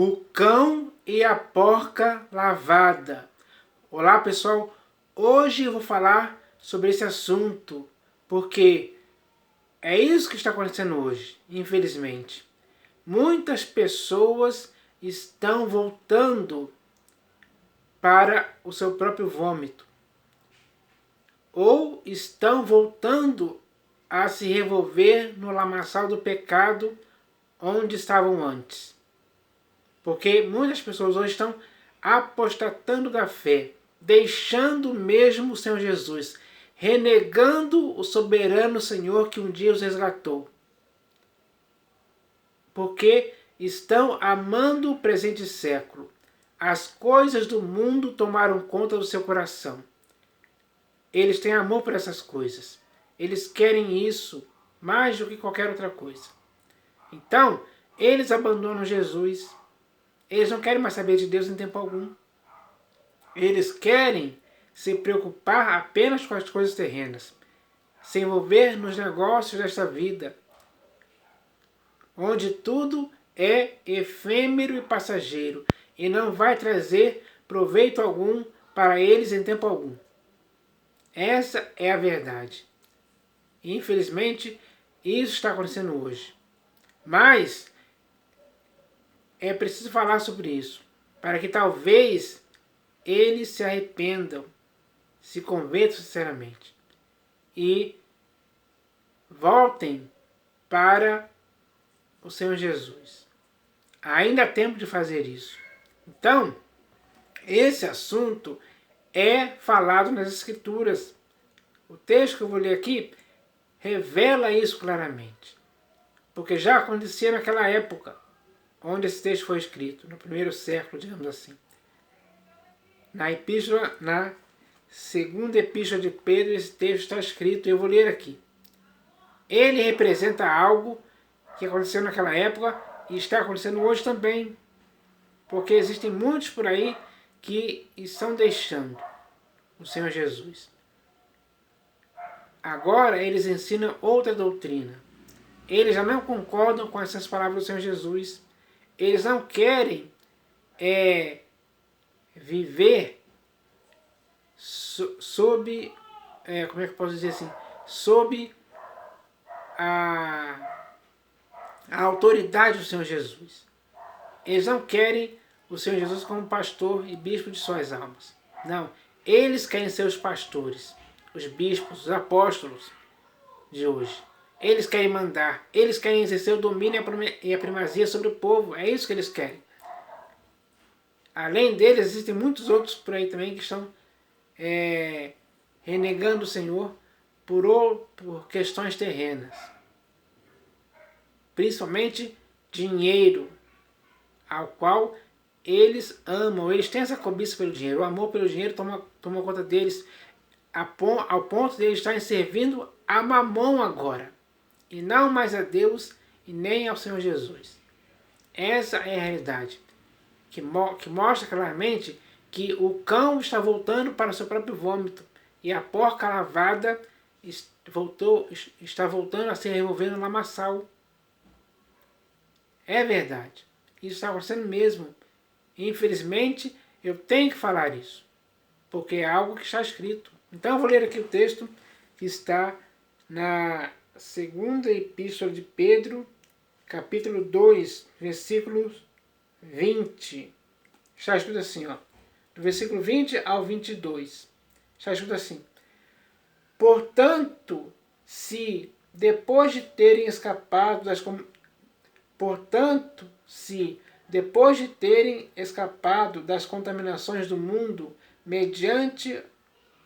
O cão e a porca lavada. Olá pessoal, hoje eu vou falar sobre esse assunto, porque é isso que está acontecendo hoje, infelizmente. Muitas pessoas estão voltando para o seu próprio vômito, ou estão voltando a se revolver no lamaçal do pecado onde estavam antes. Porque muitas pessoas hoje estão apostatando da fé, deixando mesmo o Senhor Jesus, renegando o soberano Senhor que um dia os resgatou. Porque estão amando o presente século. As coisas do mundo tomaram conta do seu coração. Eles têm amor por essas coisas. Eles querem isso mais do que qualquer outra coisa. Então, eles abandonam Jesus. Eles não querem mais saber de Deus em tempo algum. Eles querem se preocupar apenas com as coisas terrenas, se envolver nos negócios desta vida, onde tudo é efêmero e passageiro e não vai trazer proveito algum para eles em tempo algum. Essa é a verdade. Infelizmente, isso está acontecendo hoje. Mas é preciso falar sobre isso, para que talvez eles se arrependam, se convertam sinceramente e voltem para o Senhor Jesus. Ainda há tempo de fazer isso. Então, esse assunto é falado nas Escrituras. O texto que eu vou ler aqui revela isso claramente, porque já acontecia naquela época onde esse texto foi escrito, no primeiro século, digamos assim. Na segunda epístola de Pedro, esse texto está escrito, e eu vou ler aqui. Ele representa algo que aconteceu naquela época e está acontecendo hoje também, porque existem muitos por aí que estão deixando o Senhor Jesus. Agora eles ensinam outra doutrina. Eles já não concordam com essas palavras do Senhor Jesus. Eles não querem viver sob, como é que eu posso dizer assim, sob a autoridade do Senhor Jesus. Eles não querem o Senhor Jesus como pastor e bispo de suas almas. Não, eles querem ser os pastores, os bispos, os apóstolos de hoje. Eles querem mandar, eles querem exercer o domínio e a primazia sobre o povo. É isso que eles querem. Além deles, existem muitos outros por aí também que estão renegando o Senhor por questões terrenas. Principalmente dinheiro, ao qual eles amam. Eles têm essa cobiça pelo dinheiro. O amor pelo dinheiro toma conta deles ao ponto de eles estarem servindo a Mamon agora, e não mais a Deus e nem ao Senhor Jesus. Essa é a realidade, que mostra claramente que o cão está voltando para o seu próprio vômito e a porca lavada está voltando a se revolver no lamaçal. É verdade. Isso está acontecendo mesmo. Infelizmente, eu tenho que falar isso, porque é algo que está escrito. Então eu vou ler aqui o texto que está na segunda epístola de Pedro, capítulo 2, versículo 20. Está escrito assim, ó, do versículo 20 ao 22. Está escrito assim: Portanto, se depois de terem escapado das contaminações do mundo, mediante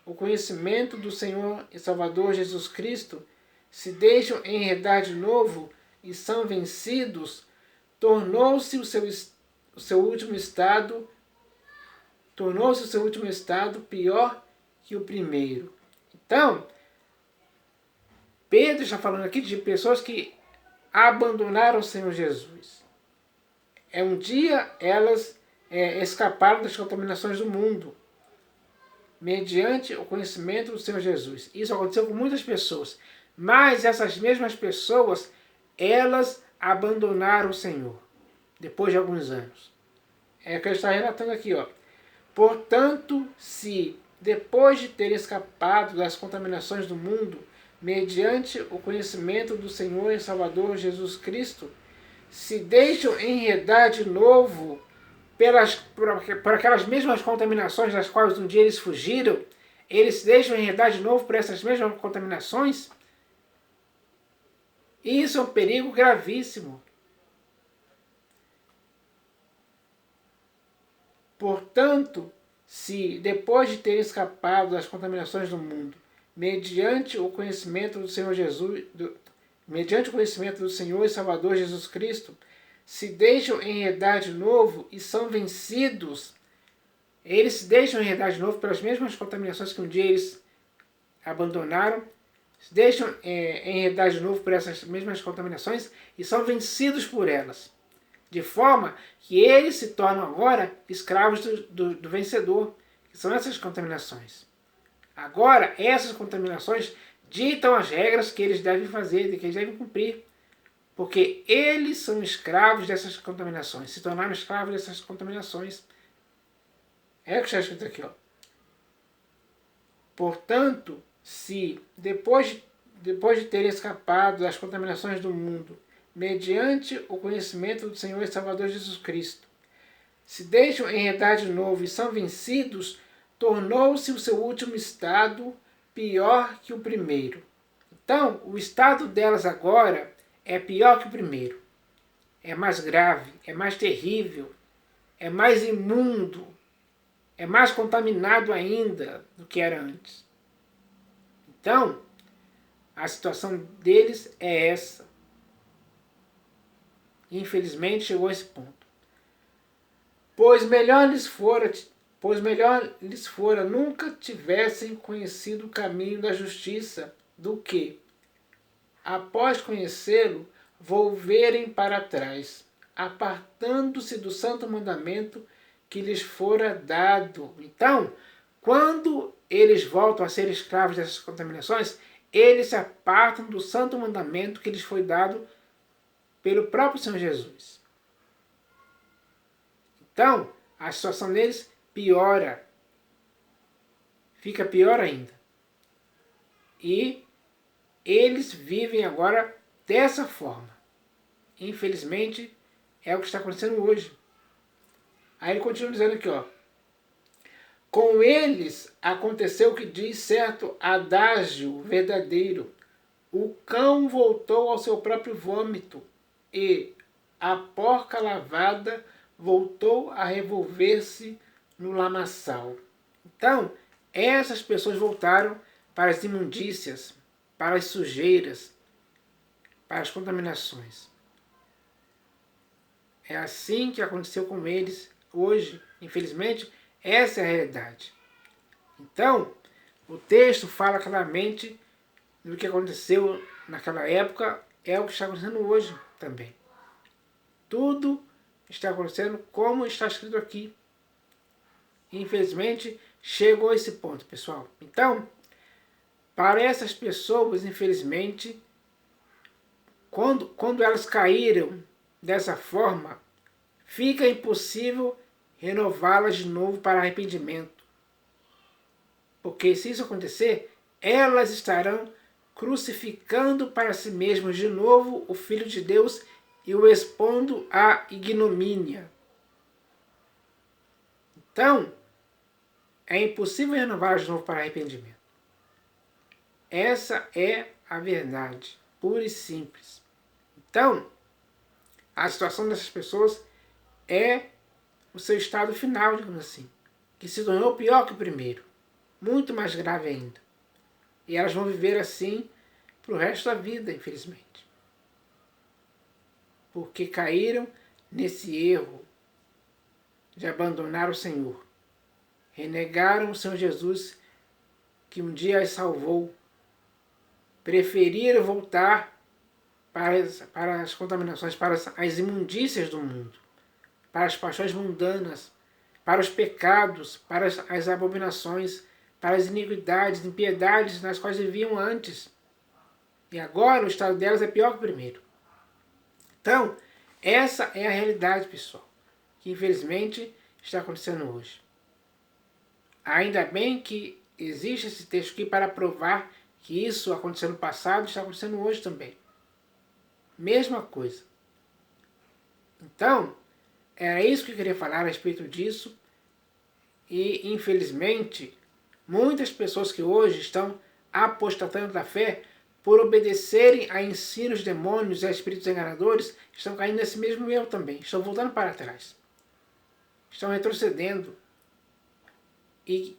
o conhecimento do Senhor e Salvador Jesus Cristo, se deixam enredar de novo e são vencidos, tornou-se o seu último estado pior que o primeiro. Então, Pedro está falando aqui de pessoas que abandonaram o Senhor Jesus. Um dia elas escaparam das contaminações do mundo, mediante o conhecimento do Senhor Jesus. Isso aconteceu com muitas pessoas. Mas essas mesmas pessoas, elas abandonaram o Senhor, depois de alguns anos. É o que ele está relatando aqui, ó. Portanto, se, depois de ter escapado das contaminações do mundo, mediante o conhecimento do Senhor e Salvador Jesus Cristo, se deixam enredar de novo por aquelas mesmas contaminações das quais um dia eles fugiram, eles se deixam enredar de novo por essas mesmas contaminações, isso é um perigo gravíssimo. Portanto, se, depois de ter escapado das contaminações do mundo, mediante o conhecimento do Senhor mediante o conhecimento do Senhor e Salvador Jesus Cristo, se deixam enredar de novo e são vencidos, eles se deixam enredar de novo pelas mesmas contaminações que um dia eles abandonaram, se deixam enredar de novo por essas mesmas contaminações e são vencidos por elas. De forma que eles se tornam agora escravos do vencedor, que são essas contaminações. Agora, essas contaminações ditam as regras que eles devem fazer, que eles devem cumprir. Porque eles são escravos dessas contaminações, se tornaram escravos dessas contaminações. É o que está escrito aqui, ó. Portanto, se depois de ter escapado das contaminações do mundo, mediante o conhecimento do Senhor e Salvador Jesus Cristo, se deixam enredar de novo e são vencidos, tornou-se o seu último estado pior que o primeiro. Então, o estado delas agora é pior que o primeiro. É mais grave, é mais terrível, é mais imundo, é mais contaminado ainda do que era antes. Então, a situação deles é essa. Infelizmente chegou a esse ponto. Pois melhor lhes fora nunca tivessem conhecido o caminho da justiça do que, após conhecê-lo, volverem para trás, apartando-se do santo mandamento que lhes fora dado. Então, quando eles voltam a ser escravos dessas contaminações, eles se apartam do santo mandamento que lhes foi dado pelo próprio Senhor Jesus. Então, a situação deles piora. Fica pior ainda. E eles vivem agora dessa forma. Infelizmente, é o que está acontecendo hoje. Aí ele continua dizendo aqui, ó. Com eles aconteceu o que diz certo adágio verdadeiro. O cão voltou ao seu próprio vômito e a porca lavada voltou a revolver-se no lamaçal. Então, essas pessoas voltaram para as imundícias, para as sujeiras, para as contaminações. É assim que aconteceu com eles hoje. Infelizmente, essa é a realidade. Então, o texto fala claramente do que aconteceu naquela época, é o que está acontecendo hoje também. Tudo está acontecendo como está escrito aqui. Infelizmente, chegou a esse ponto, pessoal. Então, para essas pessoas, infelizmente, quando elas caíram dessa forma, fica impossível renová-las de novo para arrependimento. Porque se isso acontecer, elas estarão crucificando para si mesmas de novo o Filho de Deus e o expondo à ignomínia. Então, é impossível renová-las de novo para arrependimento. Essa é a verdade, pura e simples. Então, a situação dessas pessoas é o seu estado final, digamos assim, que se tornou pior que o primeiro, muito mais grave ainda. E elas vão viver assim para o resto da vida, infelizmente. Porque caíram nesse erro de abandonar o Senhor. Renegaram o Senhor Jesus, que um dia as salvou. Preferiram voltar para as contaminações, para as imundícias do mundo, para as paixões mundanas, para os pecados, para as abominações, para as iniquidades, impiedades nas quais viviam antes. E agora o estado delas é pior que o primeiro. Então, essa é a realidade, pessoal, que infelizmente está acontecendo hoje. Ainda bem que existe esse texto aqui para provar que isso aconteceu no passado e está acontecendo hoje também. Mesma coisa. Então, era isso que eu queria falar a respeito disso. E, infelizmente, muitas pessoas que hoje estão apostatando da fé por obedecerem a ensinos de demônios e a espíritos enganadores, estão caindo nesse mesmo erro também. Estão voltando para trás. Estão retrocedendo. E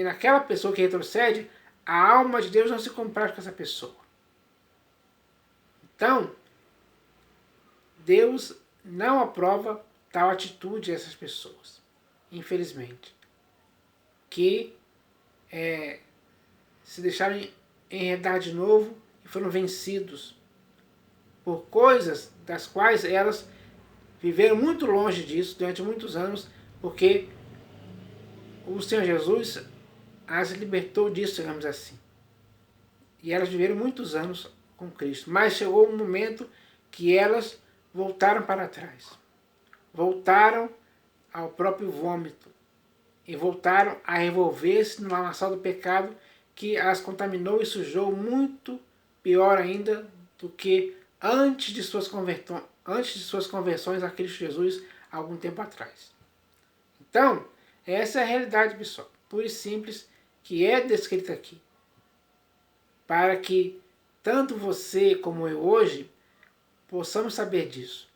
naquela pessoa que retrocede, a alma de Deus não se compraz com essa pessoa. Então, Deus não aprova tal atitude dessas pessoas, infelizmente, que se deixaram enredar de novo e foram vencidos por coisas das quais elas viveram muito longe disso durante muitos anos, porque o Senhor Jesus as libertou disso, digamos assim. E elas viveram muitos anos com Cristo, mas chegou um momento que elas voltaram para trás. Voltaram ao próprio vômito. E voltaram a revolver-se no lamaçal do pecado que as contaminou e sujou muito pior ainda do que antes de suas conversões a Cristo Jesus há algum tempo atrás. Então, essa é a realidade, pessoal, pura e simples, que é descrita aqui. Para que tanto você como eu hoje possamos saber disso.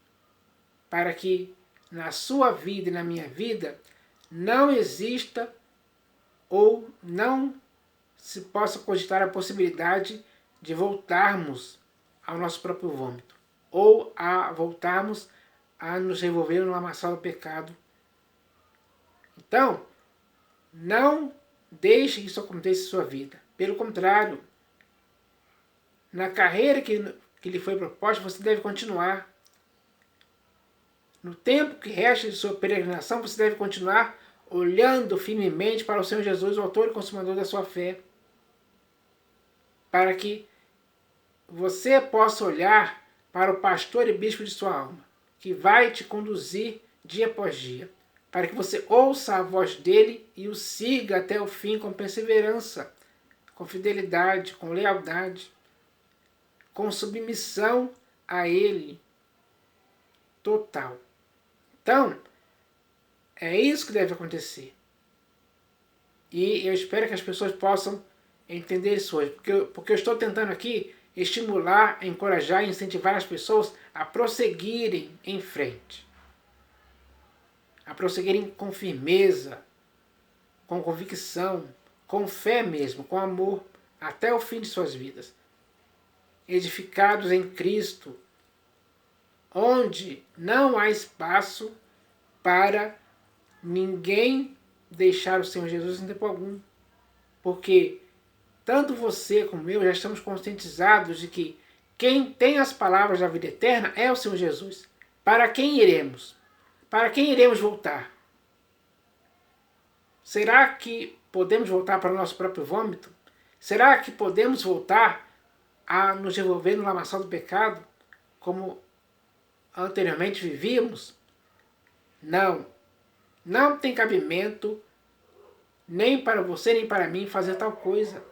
Para que na sua vida e na minha vida não exista ou não se possa cogitar a possibilidade de voltarmos ao nosso próprio vômito, ou a voltarmos a nos revolver no lamaçal do pecado. Então, não deixe que isso aconteça em sua vida. Pelo contrário, na carreira que lhe foi proposta, você deve continuar. No tempo que resta de sua peregrinação, você deve continuar olhando firmemente para o Senhor Jesus, o autor e consumador da sua fé, para que você possa olhar para o pastor e bispo de sua alma, que vai te conduzir dia após dia, para que você ouça a voz dele e o siga até o fim com perseverança, com fidelidade, com lealdade, com submissão a ele total. Então, é isso que deve acontecer. E eu espero que as pessoas possam entender isso hoje, porque eu estou tentando aqui estimular, encorajar e incentivar as pessoas a prosseguirem em frente. A prosseguirem com firmeza, com convicção, com fé mesmo, com amor, até o fim de suas vidas. Edificados em Cristo, onde não há espaço para ninguém deixar o Senhor Jesus em tempo algum. Porque tanto você como eu já estamos conscientizados de que quem tem as palavras da vida eterna é o Senhor Jesus. Para quem iremos? Para quem iremos voltar? Será que podemos voltar para o nosso próprio vômito? Será que podemos voltar a nos envolver no lamaçal do pecado, como anteriormente vivíamos? Não. Não tem cabimento, nem para você nem para mim, fazer tal coisa.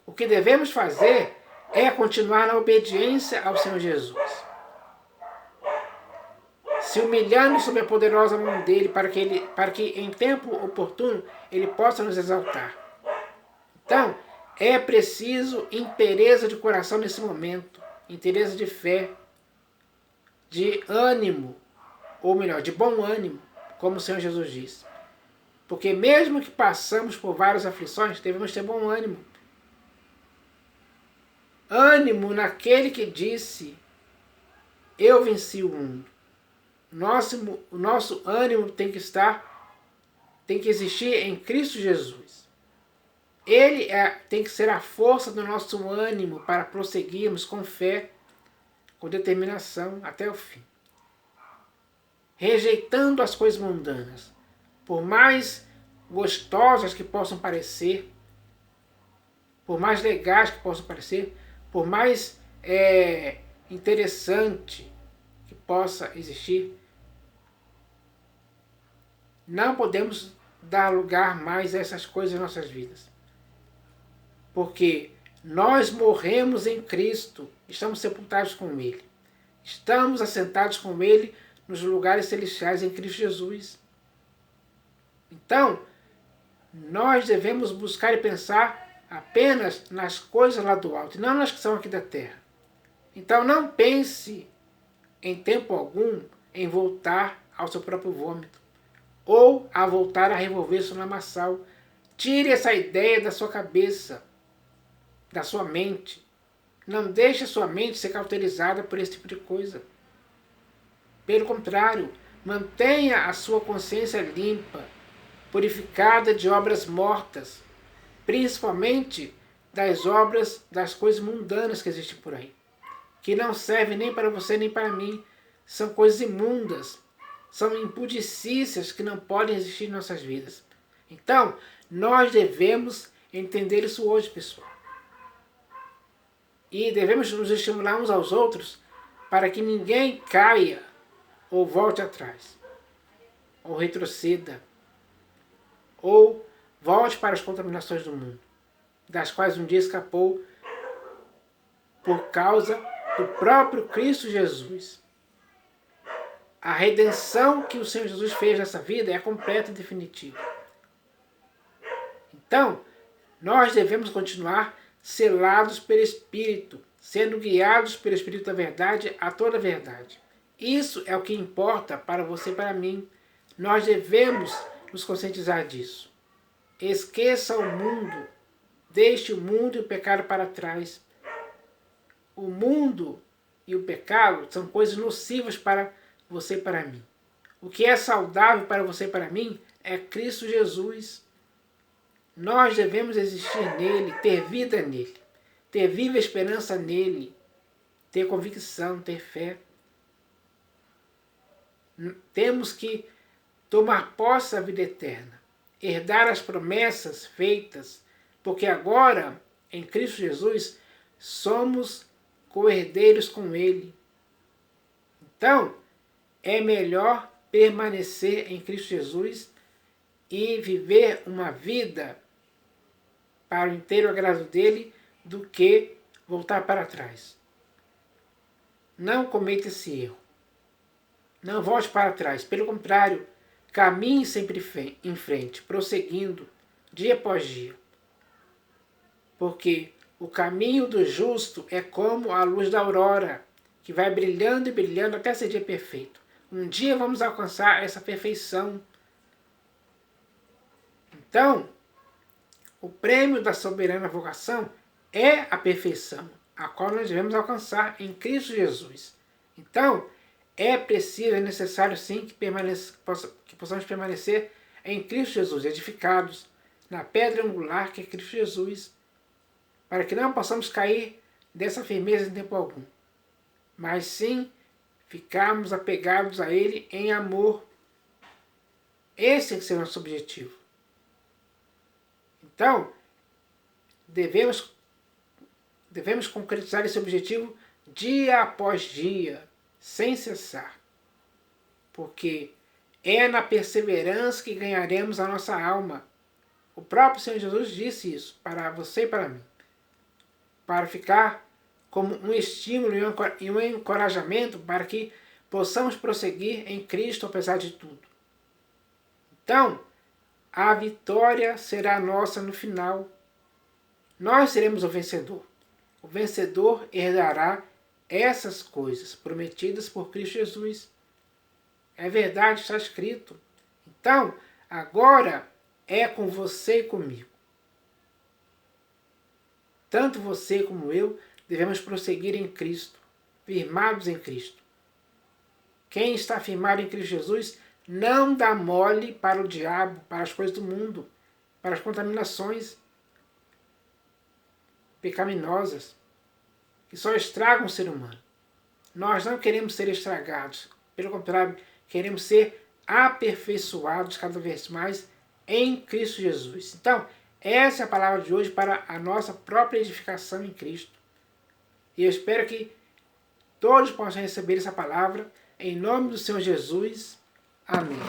O que devemos fazer é continuar na obediência ao Senhor Jesus, se humilhando sob a poderosa mão dele, para que em tempo oportuno ele possa nos exaltar. Então, é preciso inteireza de coração nesse momento, inteireza de fé, de ânimo, ou melhor, de bom ânimo, como o Senhor Jesus disse. Porque mesmo que passamos por várias aflições, devemos ter bom ânimo. Ânimo naquele que disse: eu venci o mundo. O nosso ânimo tem que existir em Cristo Jesus. Ele tem que ser a força do nosso ânimo para prosseguirmos com fé, com determinação até o fim. Rejeitando as coisas mundanas, por mais gostosas que possam parecer, por mais legais que possam parecer, por mais interessante que possa existir, não podemos dar lugar mais a essas coisas em nossas vidas. Porque nós morremos em Cristo, estamos sepultados com Ele. Estamos assentados com Ele nos lugares celestiais em Cristo Jesus. Então, nós devemos buscar e pensar apenas nas coisas lá do alto, e não nas que são aqui da terra. Então, não pense em tempo algum em voltar ao seu próprio vômito, ou a voltar a revolver-se no lamaçal. Tire essa ideia da sua cabeça, da sua mente. Não deixe a sua mente ser cauterizada por esse tipo de coisa. Pelo contrário, mantenha a sua consciência limpa, purificada de obras mortas, principalmente das obras, das coisas mundanas que existem por aí, que não servem nem para você nem para mim. São coisas imundas, são impudicícias que não podem existir em nossas vidas. Então, nós devemos entender isso hoje, pessoal. E devemos nos estimular uns aos outros para que ninguém caia ou volte atrás, ou retroceda, ou volte para as contaminações do mundo, das quais um dia escapou por causa do próprio Cristo Jesus. A redenção que o Senhor Jesus fez nessa vida é completa e definitiva. Então, nós devemos continuar selados pelo Espírito, sendo guiados pelo Espírito da verdade a toda a verdade. Isso é o que importa para você e para mim. Nós devemos nos conscientizar disso. Esqueça o mundo, deixe o mundo e o pecado para trás. O mundo e o pecado são coisas nocivas para você e para mim. O que é saudável para você e para mim é Cristo Jesus. Nós devemos existir nele, ter vida nele, ter viva esperança nele, ter convicção, ter fé. Temos que tomar posse da vida eterna, herdar as promessas feitas, porque agora, em Cristo Jesus, somos co-herdeiros com Ele. Então, é melhor permanecer em Cristo Jesus e viver uma vida para o inteiro agrado dele do que voltar para trás. Não cometa esse erro. Não volte para trás. Pelo contrário, caminhe sempre em frente, prosseguindo dia após dia. Porque o caminho do justo é como a luz da aurora, que vai brilhando e brilhando até ser dia perfeito. Um dia vamos alcançar essa perfeição. Então, o prêmio da soberana vocação é a perfeição, a qual nós devemos alcançar em Cristo Jesus. Então, é preciso, é necessário sim que possamos permanecer em Cristo Jesus, edificados na pedra angular que é Cristo Jesus, para que não possamos cair dessa firmeza em tempo algum, mas sim ficarmos apegados a Ele em amor. Esse tem que ser o nosso objetivo. Então, devemos concretizar esse objetivo dia após dia, sem cessar. Porque é na perseverança que ganharemos a nossa alma. O próprio Senhor Jesus disse isso para você e para mim. Para ficar como um estímulo e um encorajamento para que possamos prosseguir em Cristo apesar de tudo. Então, a vitória será nossa no final. Nós seremos o vencedor. O vencedor herdará essas coisas prometidas por Cristo Jesus. É verdade, está escrito. Então, agora é com você e comigo. Tanto você como eu devemos prosseguir em Cristo, firmados em Cristo. Quem está firmado em Cristo Jesus não dá mole para o diabo, para as coisas do mundo, para as contaminações pecaminosas, que só estragam o ser humano. Nós não queremos ser estragados, pelo contrário, queremos ser aperfeiçoados cada vez mais em Cristo Jesus. Então, essa é a palavra de hoje para a nossa própria edificação em Cristo. E eu espero que todos possam receber essa palavra em nome do Senhor Jesus. Amém.